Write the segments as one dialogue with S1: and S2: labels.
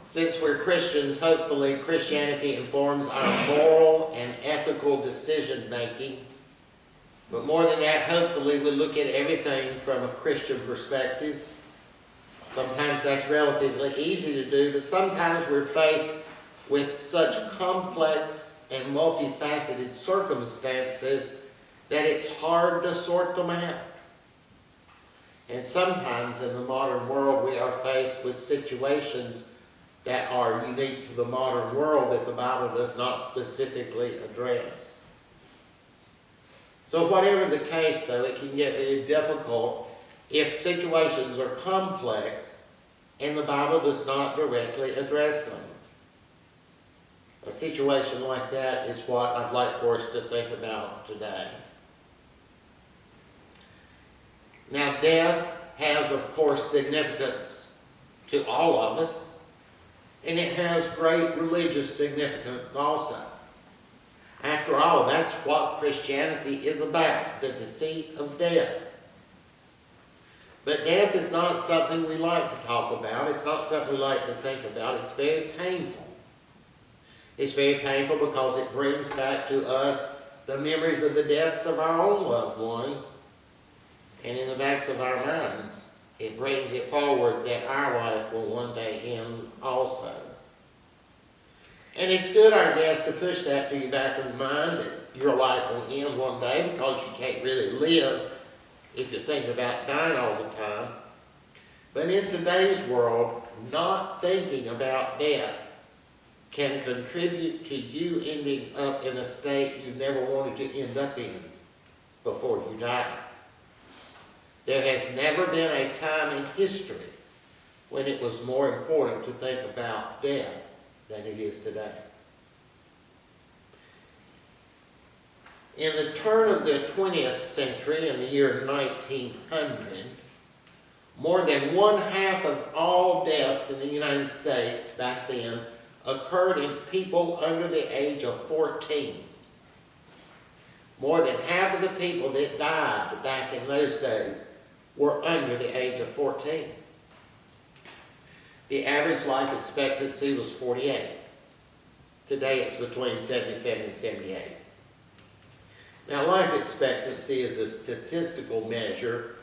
S1: Since we're Christians, hopefully Christianity informs our moral and ethical decision making. But more than that, hopefully we look at everything from a Christian perspective. Sometimes that's relatively easy to do, but sometimes we're faced with such complex and multifaceted circumstances that it's hard to sort them out. And sometimes in the modern world we are faced with situations that are unique to the modern world that the Bible does not specifically address. So whatever the case, though, it can get very difficult if situations are complex and the Bible does not directly address them. A situation like that is what I'd like for us to think about today. Now, death has, of course, significance to all of us, and it has great religious significance also. After all, that's what Christianity is about, the defeat of death. But death is not something we like to talk about. It's not something we like to think about. It's very painful. It's very painful because it brings back to us the memories of the deaths of our own loved ones. And in the backs of our minds, it brings it forward that our life will one day end also. And it's good, I guess, to push that to your back of the mind that your life will end one day because you can't really live if you're thinking about dying all the time. But in today's world, not thinking about death can contribute to you ending up in a state you never wanted to end up in before you die. There has never been a time in history when it was more important to think about death than it is today. In the turn of the 20th century, in the year 1900, more than 1/2 of all deaths in the United States back then occurred in people under the age of 14. More than half of the people that died back in those days were under the age of 14. The average life expectancy was 48. Today it's between 77 and 78. Now, life expectancy is a statistical measure,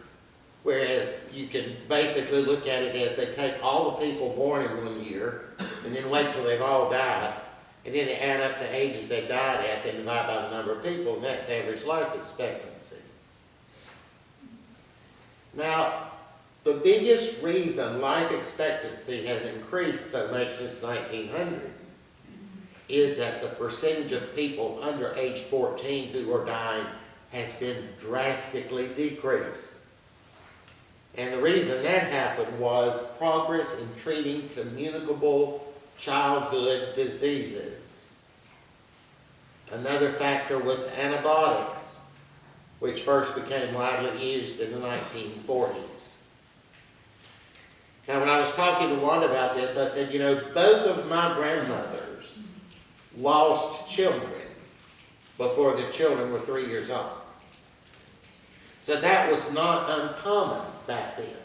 S1: whereas you can basically look at it as they take all the people born in one year and then wait till they've all died, and then they add up the ages they died at and divide by the number of people, and that's average life expectancy. Now, the biggest reason life expectancy has increased so much since 1900 is that the percentage of people under age 14 who are dying has been drastically decreased. And the reason that happened was progress in treating communicable childhood diseases. Another factor was antibiotics, which first became widely used in the 1940s. Now, when I was talking to one about this, I said, both of my grandmothers lost children before the children were 3 years old. So that was not uncommon back then.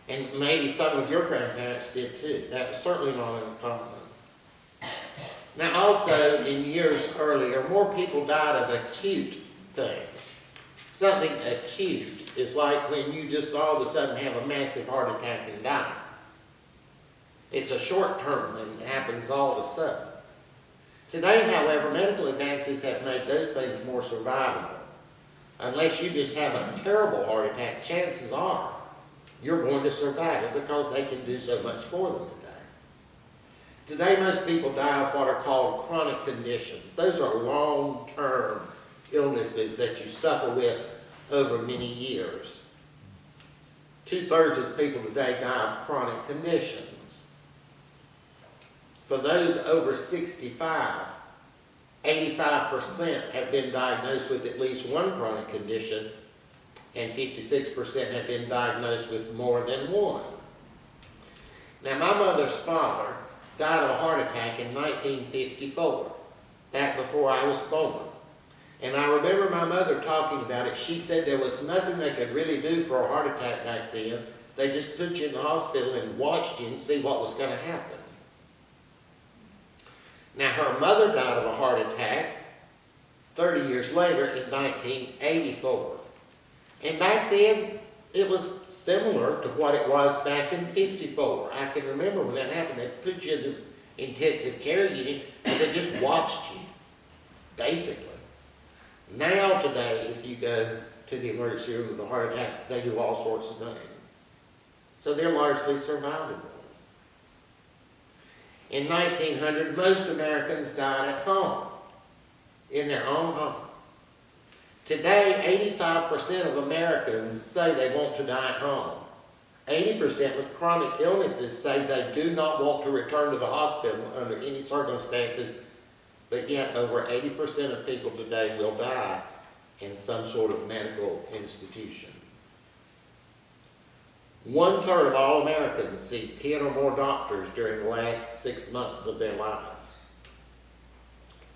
S1: And maybe some of your grandparents did too. That was certainly not uncommon. Now also, in years earlier, more people died of acute things. Something acute is like when you just all of a sudden have a massive heart attack and die. It's a short-term thing that happens all of a sudden. Today, however, medical advances have made those things more survivable. Unless you just have a terrible heart attack, chances are you're going to survive it because they can do so much for them today. Today, most people die of what are called chronic conditions. Those are long-term illnesses that you suffer with over many years. 2/3 of people today die of chronic conditions. For those over 65, 85% have been diagnosed with at least one chronic condition, and 56% have been diagnosed with more than one. Now, my mother's father died of a heart attack in 1954, back before I was born. And I remember my mother talking about it. She said there was nothing they could really do for a heart attack back then. They just put you in the hospital and watched you and see what was going to happen. Now, her mother died of a heart attack 30 years later in 1984. And back then, it was similar to what it was back in 54. I can remember when that happened, they put you in the intensive care unit and they just watched you, basically. Now today, if you go to the emergency room with a heart attack, they do all sorts of things. So they're largely survivable. In 1900, most Americans died at home, in their own home. Today, 85% of Americans say they want to die at home. 80% with chronic illnesses say they do not want to return to the hospital under any circumstances, but yet over 80% of people today will die in some sort of medical institution. 1/3 of all Americans see 10 or more doctors during the last 6 months of their lives.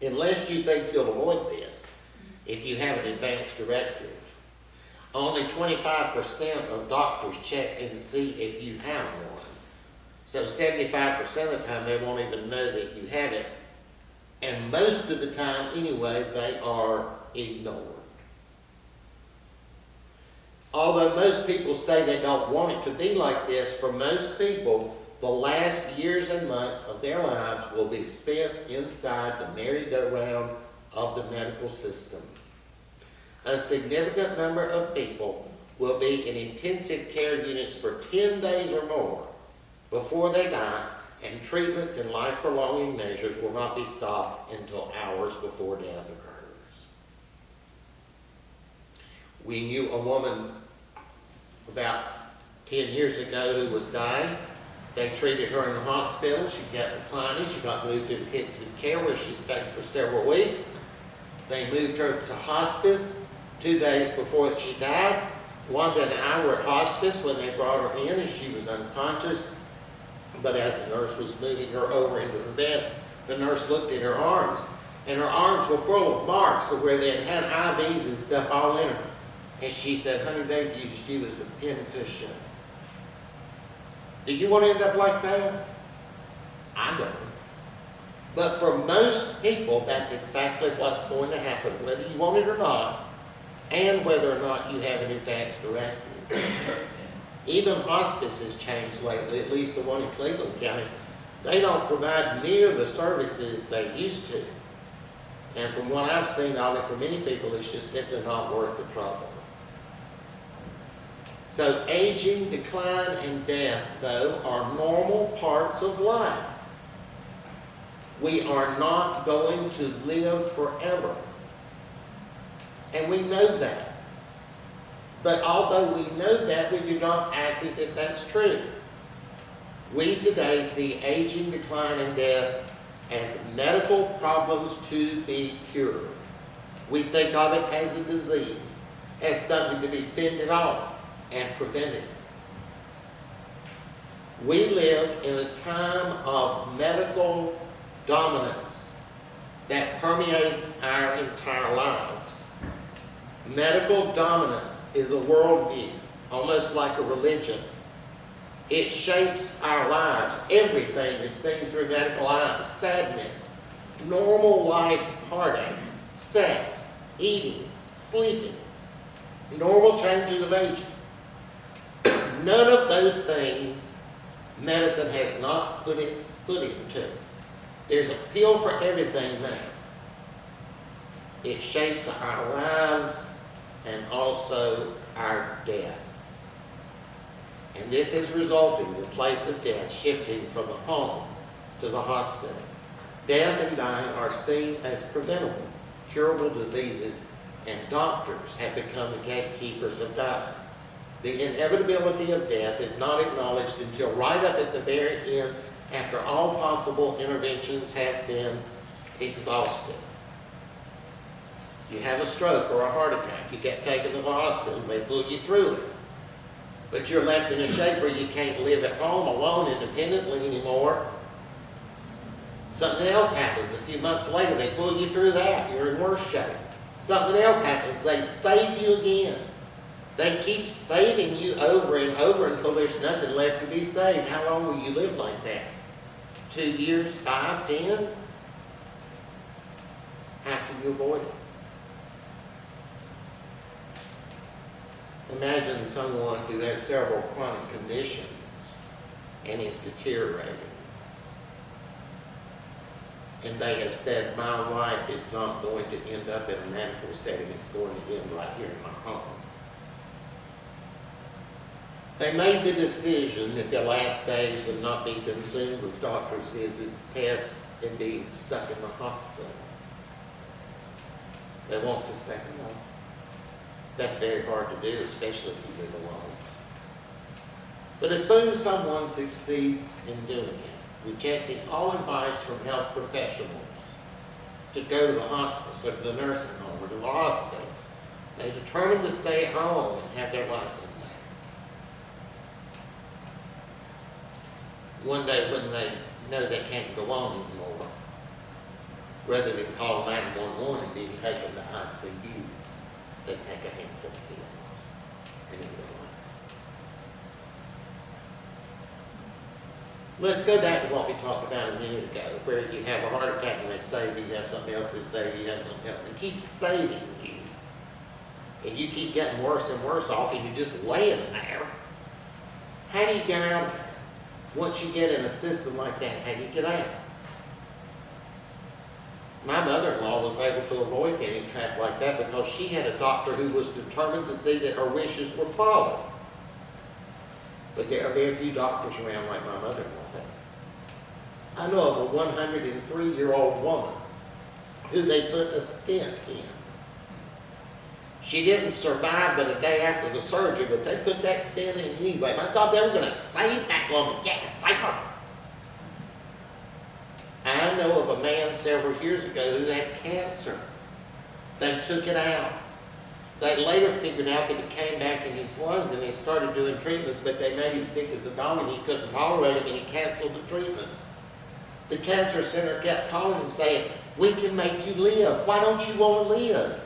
S1: Unless you think you'll avoid this, if you have an advance directive, only 25% of doctors check and see if you have one. So 75% of the time they won't even know that you have it. And most of the time, anyway, they are ignored. Although most people say they don't want it to be like this, for most people, the last years and months of their lives will be spent inside the merry-go-round of the medical system. A significant number of people will be in intensive care units for 10 days or more before they die, and treatments and life-prolonging measures will not be stopped until hours before death occurs. We knew a woman about 10 years ago who was dying. They treated her in the hospital. She kept declining. She got moved to intensive care where she stayed for several weeks. They moved her to hospice 2 days before she died. Wanda and I were at hospice when they brought her in and she was unconscious. But as the nurse was moving her over into the bed, the nurse looked at her arms, and her arms were full of marks of where they had IVs and stuff all in her. And she said, "Honey, they used you as a pin cushion." Do you want to end up like that? I don't. But for most people, that's exactly what's going to happen, whether you want it or not, and whether or not you have an advance directive. Even hospice has changed lately, at least the one in Cleveland County. They don't provide near the services they used to. And from what I've seen of it, for many people, it's just simply not worth the trouble. So aging, decline, and death, though, are normal parts of life. We are not going to live forever. And we know that. But although we know that, we do not act as if that's true. We today see aging, decline, and death as medical problems to be cured. We think of it as a disease, as something to be fended off and prevented. We live in a time of medical dominance that permeates our entire lives. Medical dominance is a worldview, almost like a religion. It shapes our lives. Everything is seen through medical eyes. Sadness, normal life heartaches, sex, eating, sleeping, normal changes of aging. None of those things medicine has not put its foot into. There's a pill for everything now. It shapes our lives and also our deaths. And this has resulted in the place of death shifting from the home to the hospital. Death and dying are seen as preventable, curable diseases, and doctors have become the gatekeepers of dying. The inevitability of death is not acknowledged until right up at the very end, after all possible interventions have been exhausted. You have a stroke or a heart attack, you get taken to the hospital, they pull you through it. But you're left in a shape where you can't live at home alone independently anymore. Something else happens. A few months later, they pull you through that. You're in worse shape. Something else happens. They save you again. They keep saving you over and over until there's nothing left to be saved. How long will you live like that? 2 years, 5, 10? How can you avoid it? Imagine someone who has several chronic conditions and is deteriorating. And they have said, my life is not going to end up in a medical setting, it's going to end right here in my home. They made the decision that their last days would not be consumed with doctor's visits, tests, and being stuck in the hospital. They want to stay home. That's very hard to do, especially if you live alone. But as soon as someone succeeds in doing it, rejecting all advice from health professionals to go to the hospice or to the nursing home or to the hospital, they determine to stay at home and have their life in there. One day when they know they can't go on anymore, rather than call 911 and being taken to ICU, they take a handful of pills and end their life. Let's go back to what we talked about a minute ago, where you have a heart attack and they save you, you have something else, they save you, you have something else. They keep saving you. And you keep getting worse and worse off, and you're just laying there. How do you get out of there? Once you get in a system like that, how do you get out? My mother-in-law was able to avoid getting trapped like that because she had a doctor who was determined to see that her wishes were followed. But there are very few doctors around like my mother-in-law. I know of a 103-year-old woman who they put a stent in. She didn't survive but a day after the surgery, but they put that stent in anyway. I thought they were going to save that woman. Yeah, save her. I know of a man several years ago who had cancer. They took it out. They later figured out that it came back in his lungs, and they started doing treatments, but they made him sick as a dog, and he couldn't tolerate it, and he canceled the treatments. The cancer center kept calling him saying, we can make you live. Why don't you want to live?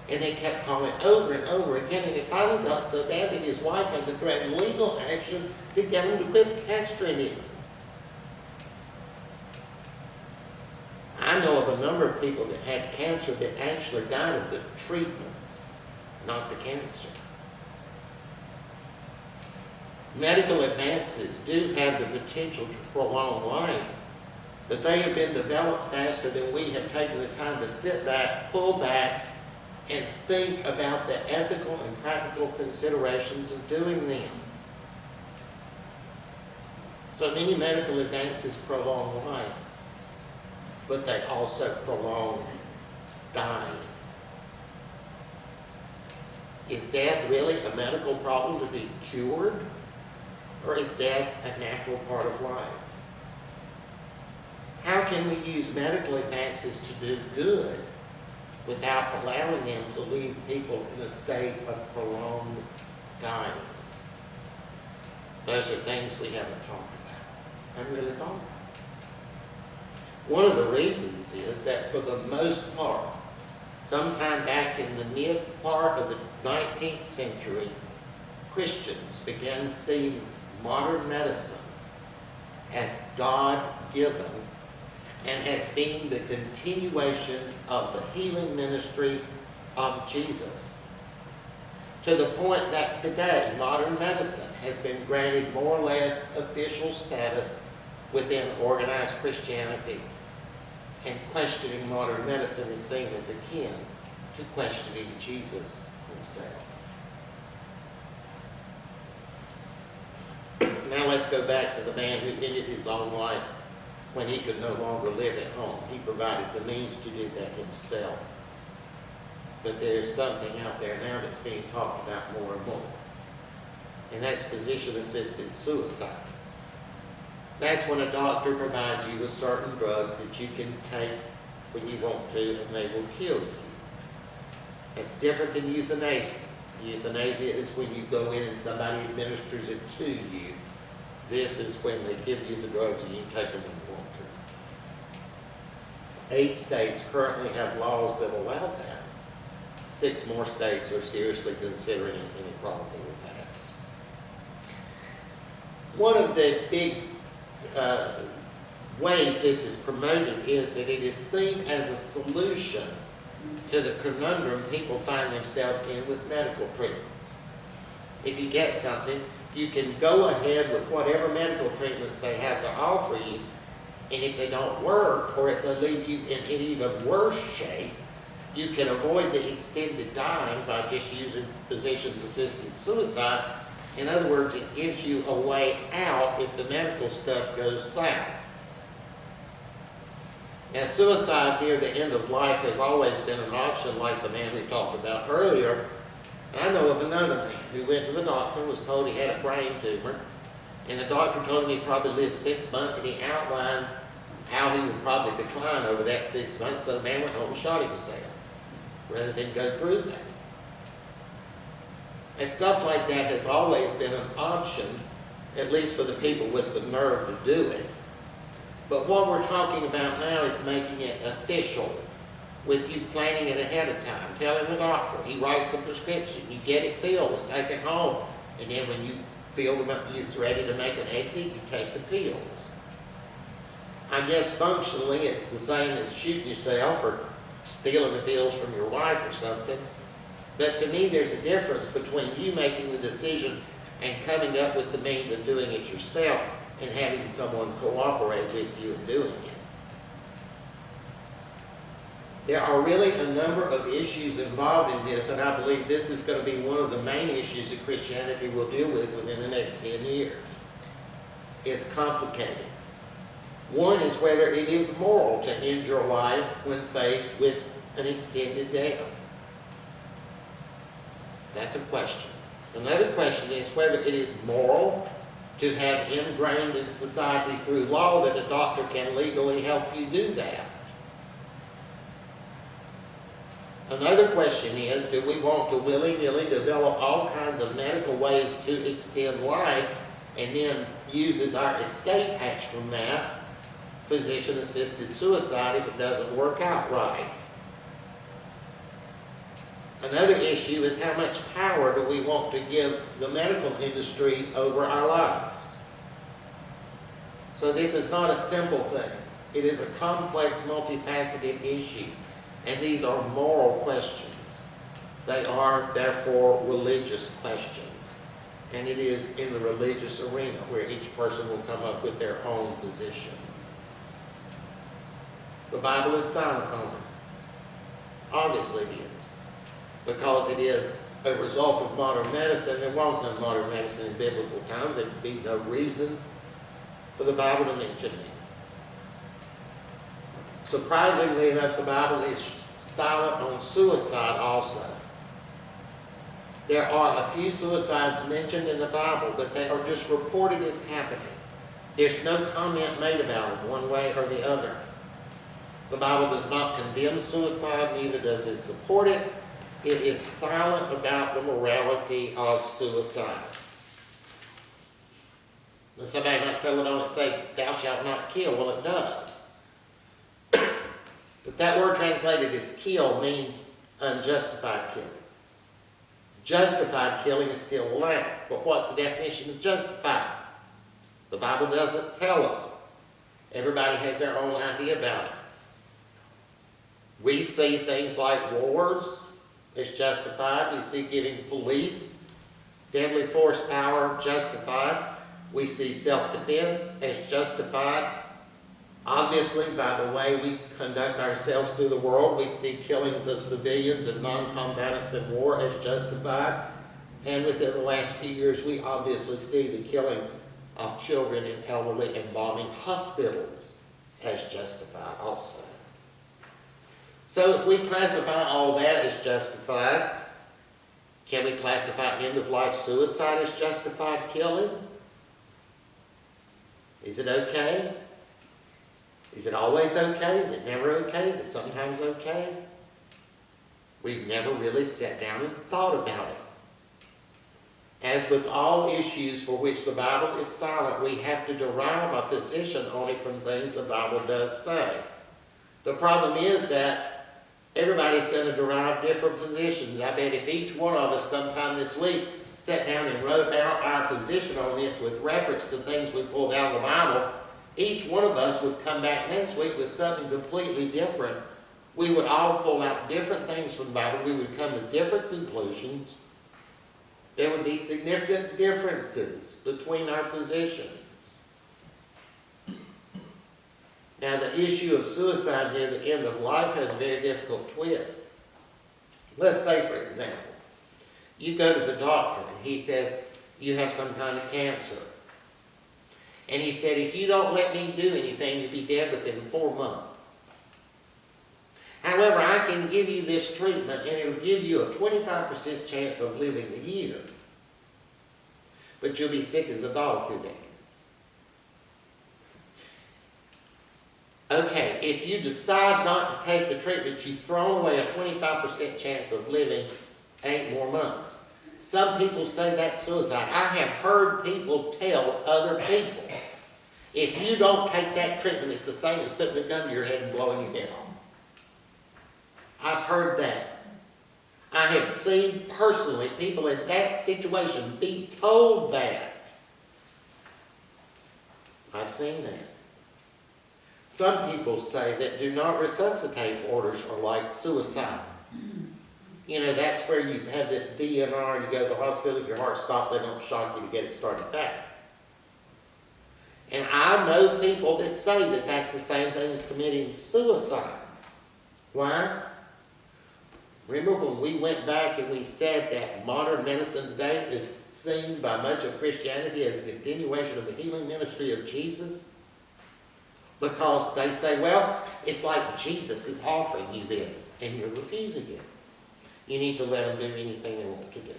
S1: And they kept calling over and over again, and it finally got so bad that his wife had to threaten legal action to get him to quit pestering him. I know of a number of people that had cancer that actually died of the treatments, not the cancer. Medical advances do have the potential to prolong life, but they have been developed faster than we have taken the time to sit back, pull back, and think about the ethical and practical considerations of doing them. So many medical advances prolong life, but they also prolong dying. Is death really a medical problem to be cured? Or is death a natural part of life? How can we use medical advances to do good without allowing them to leave people in a state of prolonged dying? Those are things we haven't talked about. I really thought about. One of the reasons is that for the most part, sometime back in the mid part of the 19th century, Christians began seeing modern medicine as God-given and as being the continuation of the healing ministry of Jesus. To the point that today, modern medicine has been granted more or less official status within organized Christianity, and questioning modern medicine is seen as akin to questioning Jesus himself. Now let's go back to the man who ended his own life when he could no longer live at home. He provided the means to do that himself. But there's something out there now that's being talked about more and more, and that's physician-assisted suicide. That's when a doctor provides you with certain drugs that you can take when you want to, and they will kill you. That's different than euthanasia. Euthanasia is when you go in and somebody administers it to you. This is when they give you the drugs and you can take them when you want to. 8 states currently have laws that allow that. 6 more states are seriously considering it, and it probably will pass. One of the big ways this is promoted is that it is seen as a solution to the conundrum people find themselves in with medical treatment. If you get something, you can go ahead with whatever medical treatments they have to offer you, and if they don't work, or if they leave you in an even worse shape, you can avoid the extended dying by just using physician-assisted suicide. In other words, it gives you a way out if the medical stuff goes south. Now, suicide near the end of life has always been an option, like the man we talked about earlier. And I know of another man who went to the doctor and was told he had a brain tumor, and the doctor told him he'd probably live 6 months, and he outlined how he would probably decline over that 6 months, so the man went home and shot himself, rather than go through that. And stuff like that has always been an option, at least for the people with the nerve to do it. But what we're talking about now is making it official, with you planning it ahead of time, telling the doctor, he writes a prescription, you get it filled and take it home, and then when you feel you're ready to make an exit, you take the pills. I guess functionally it's the same as shooting yourself or stealing the pills from your wife or something. But to me, there's a difference between you making the decision and coming up with the means of doing it yourself and having someone cooperate with you in doing it. There are really a number of issues involved in this, and I believe this is going to be one of the main issues that Christianity will deal with within the next 10 years. It's complicated. One is whether it is moral to end your life when faced with an extended death. That's a question. Another question is whether it is moral to have ingrained in society through law that a doctor can legally help you do that. Another question is, do we want to willy-nilly develop all kinds of medical ways to extend life and then use as our escape hatch from that physician-assisted suicide if it doesn't work out right? Another issue is how much power do we want to give the medical industry over our lives? So this is not a simple thing. It is a complex, multifaceted issue. And these are moral questions. They are, therefore, religious questions. And it is in the religious arena where each person will come up with their own position. The Bible is silent on it. Obviously it is. Because it is a result of modern medicine. There was no modern medicine in biblical times. There would be no reason for the Bible to mention it. Surprisingly enough, the Bible is silent on suicide also. There are a few suicides mentioned in the Bible, but they are just reported as happening. There's no comment made about them one way or the other. The Bible does not condemn suicide, neither does it support it. It is silent about the morality of suicide. Now somebody might say, well, don't it say, thou shalt not kill? Well, it does. But that word translated as kill means unjustified killing. Justified killing is still allowed. But what's the definition of justified? The Bible doesn't tell us. Everybody has their own idea about it. We see things like wars as justified. We see giving police deadly force power justified. We see self-defense as justified. Obviously, by the way we conduct ourselves through the world, we see killings of civilians and non-combatants in war as justified. And within the last few years, we obviously see the killing of children and elderly and bombing hospitals as justified also. So if we classify all that as justified, can we classify end-of-life suicide as justified killing? Is it okay? Is it always okay? Is it never okay? Is it sometimes okay? We've never really sat down and thought about it. As with all issues for which the Bible is silent, we have to derive a position on it from things the Bible does say. The problem is that everybody's going to derive different positions. I bet if each one of us sometime this week sat down and wrote out our position on this with reference to things we pulled out of the Bible, each one of us would come back next week with something completely different We would all pull out different things from the Bible. We would come to different conclusions. There would be significant differences between our positions. Now, the issue of suicide near the end of life has a very difficult twist. Let's say, for example, you go to the doctor and he says, you have some kind of cancer. And he said, if you don't let me do anything, you'll be dead within 4 months. However, I can give you this treatment and it'll give you a 25% chance of living a year. But you'll be sick as a dog through that. Okay, if you decide not to take the treatment, you've thrown away a 25% chance of living 8 more months. Some people say that's suicide. I have heard people tell other people, if you don't take that treatment, it's the same as putting a gun to your head and blowing you down. I've heard that. I have seen personally people in that situation be told that. I've seen that. Some people say that do not resuscitate orders are like suicide. You know, that's where you have this DNR and you go to the hospital, if your heart stops, they don't shock you to get it started back. And I know people that say that that's the same thing as committing suicide. Why? Remember when we went back and we said that modern medicine today is seen by much of Christianity as a continuation of the healing ministry of Jesus? Because they say, well, it's like Jesus is offering you this, and you're refusing it. You need to let them do anything they want to do.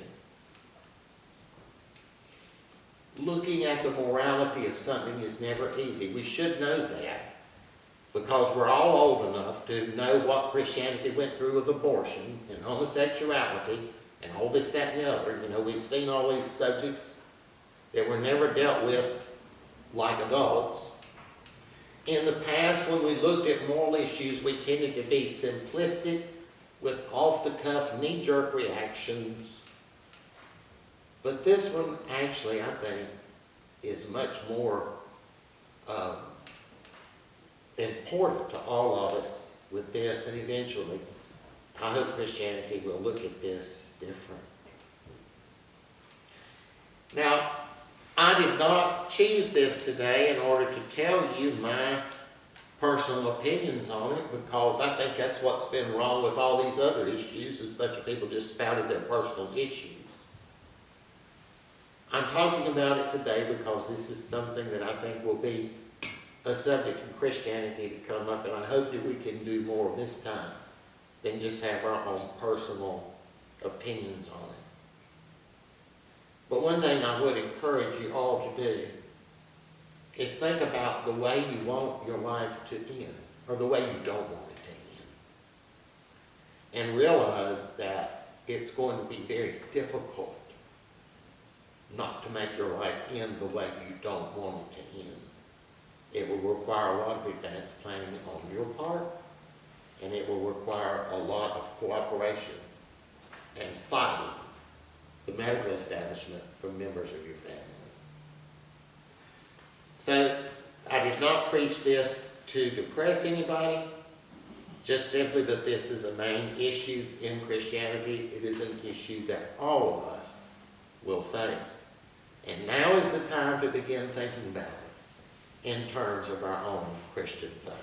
S1: Looking at the morality of something is never easy. We should know that, because we're all old enough to know what Christianity went through with abortion and homosexuality and all this, that, and the other. You know, we've seen all these subjects that were never dealt with like adults. In the past, when we looked at moral issues, we tended to be simplistic with off-the-cuff, knee-jerk reactions. But this one, actually, I think, is much more important to all of us with this, and eventually, I hope Christianity will look at this different. Now, I did not choose this today in order to tell you my personal opinions on it, because I think that's what's been wrong with all these other issues, is a bunch of people just spouted their personal issues. I'm talking about it today because this is something that I think will be a subject in Christianity to come up, and I hope that we can do more this time than just have our own personal opinions on it. But one thing I would encourage you all to do is think about the way you want your life to end, or the way you don't want it to end. And realize that it's going to be very difficult not to make your life end the way you don't want it to end. It will require a lot of advanced planning on your part, and it will require a lot of cooperation and fighting the medical establishment from members of your family. So, I did not preach this to depress anybody, just simply that this is a main issue in Christianity. It is an issue that all of us will face. And now is the time to begin thinking about it in terms of our own Christian faith.